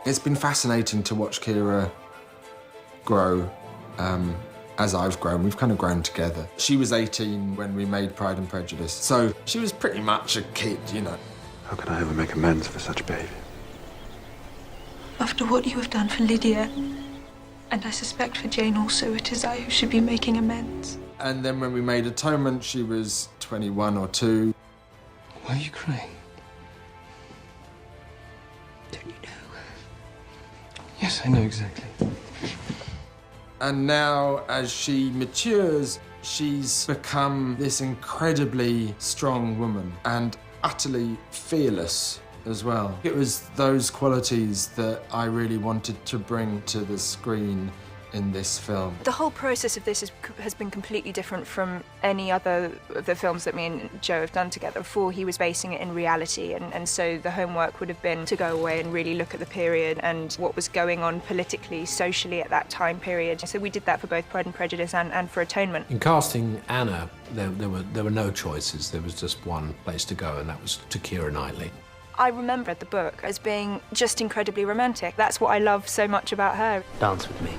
It's been fascinating to watch Keira grow as I've grown. We've kind of grown together. She was 18 when we made Pride and Prejudice, so she was pretty much a kid, you know. How can I ever make amends for such behaviour? After what you have done for Lydia, and I suspect for Jane also, it is I who should be making amends. And then when we made Atonement, she was 21 or 2. Why are you crying? Don't you know? Yes, I know exactly. And now, as she matures, she's become this incredibly strong woman and utterly fearless as well. It was those qualities that I really wanted to bring to the screen in this film. The whole process of this has been completely different from any other of the films that me and Joe have done together. Before, he was basing it in reality, and so the homework would have been to go away and really look at the period and what was going on politically, socially at that time period. So we did that for both Pride and Prejudice and for Atonement. In casting Anna, there were no choices. There was just one place to go, and that was to Keira Knightley. I remember the book as being just incredibly romantic. That's what I love so much about her. Dance with me.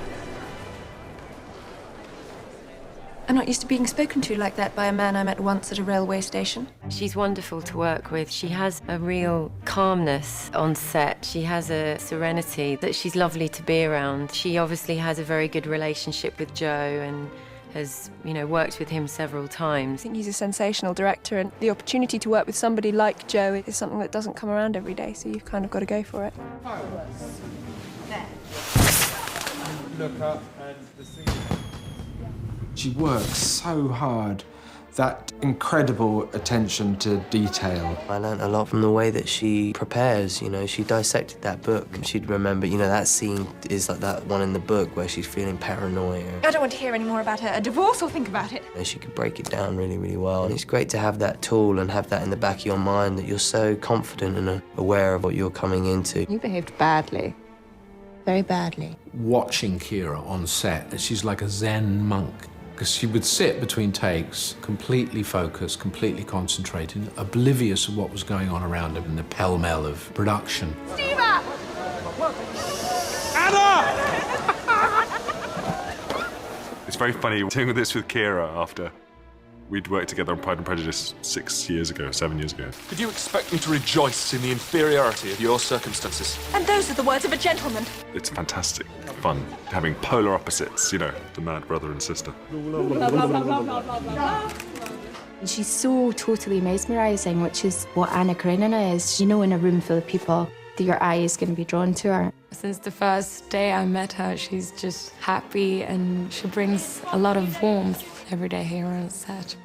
I'm not used to being spoken to like that by a man I met once at a railway station. She's wonderful to work with. She has a real calmness on set. She has a serenity that she's lovely to be around. She obviously has a very good relationship with Joe and has, worked with him several times. I think he's a sensational director, and the opportunity to work with somebody like Joe is something that doesn't come around every day, so you've kind of got to go for it. Look up and the scene. She works so hard. That incredible attention to detail. I learned a lot from the way that she prepares, She dissected that book. She'd remember, that scene is like that one in the book where she's feeling paranoia. I don't want to hear any more about a divorce or think about it. And she could break it down really, really well. And it's great to have that tool and have that in the back of your mind, that you're so confident and aware of what you're coming into. You behaved badly. Very badly. Watching Keira on set, she's like a Zen monk. Because she would sit between takes, completely focused, completely concentrated, oblivious of what was going on around her in the pell-mell of production. Steva! It's very funny doing this with Keira after we'd worked together on Pride and Prejudice 7 years ago. Did you expect me to rejoice in the inferiority of your circumstances? And those are the words of a gentleman. It's fantastic fun having polar opposites, the mad brother and sister. She's so totally mesmerising, which is what Anna Karenina is. In a room full of people, that your eye is going to be drawn to her. Since the first day I met her, she's just happy, and she brings a lot of warmth every day here on set.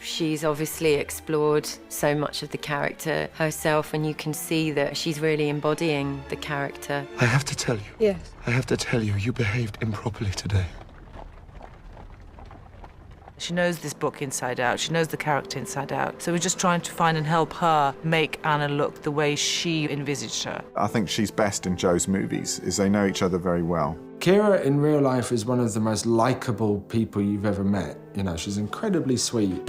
She's obviously explored so much of the character herself, and you can see that she's really embodying the character. I have to tell you. Yes. I have to tell you, you behaved improperly today. She knows this book inside out. She knows the character inside out. So we're just trying to find and help her make Anna look the way she envisaged her. I think she's best in Joe's movies, is they know each other very well. Keira in real life is one of the most likeable people you've ever met. She's incredibly sweet.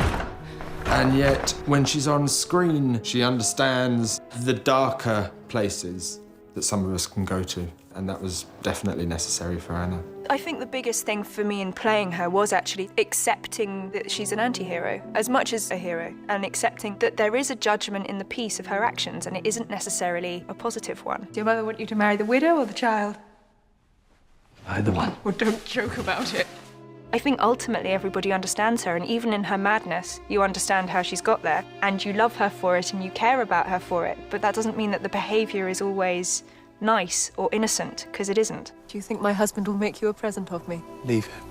And yet, when she's on screen, she understands the darker places that some of us can go to. And that was definitely necessary for Anna. I think the biggest thing for me in playing her was actually accepting that she's an anti-hero as much as a hero, and accepting that there is a judgment in the piece of her actions, and it isn't necessarily a positive one. Do your mother want you to marry the widow or the child? Either one. Well, don't joke about it. I think ultimately everybody understands her, and even in her madness, you understand how she's got there, and you love her for it, and you care about her for it. But that doesn't mean that the behaviour is always nice or innocent, because it isn't. Do you think my husband will make you a present of me? Leave him.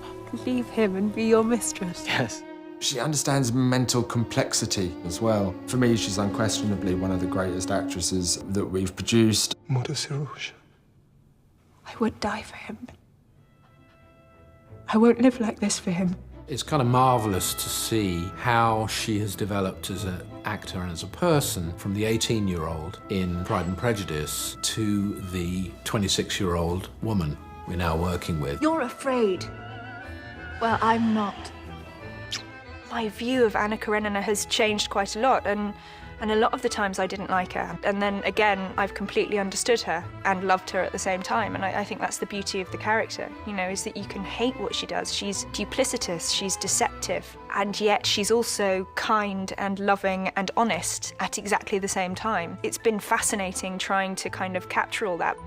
Leave him and be your mistress? Yes. She understands mental complexity as well. For me, she's unquestionably one of the greatest actresses that we've produced. Mother Sirouche. I would die for him. I won't live like this for him. It's kind of marvellous to see how she has developed as an actor and as a person, from the 18-year-old in Pride and Prejudice to the 26-year-old woman we're now working with. You're afraid. Well, I'm not. My view of Anna Karenina has changed quite a lot, and And a lot of the times I didn't like her. And then again, I've completely understood her and loved her at the same time. And I think that's the beauty of the character, you know, is that you can hate what she does. She's duplicitous, she's deceptive, and yet she's also kind and loving and honest at exactly the same time. It's been fascinating trying to kind of capture all that.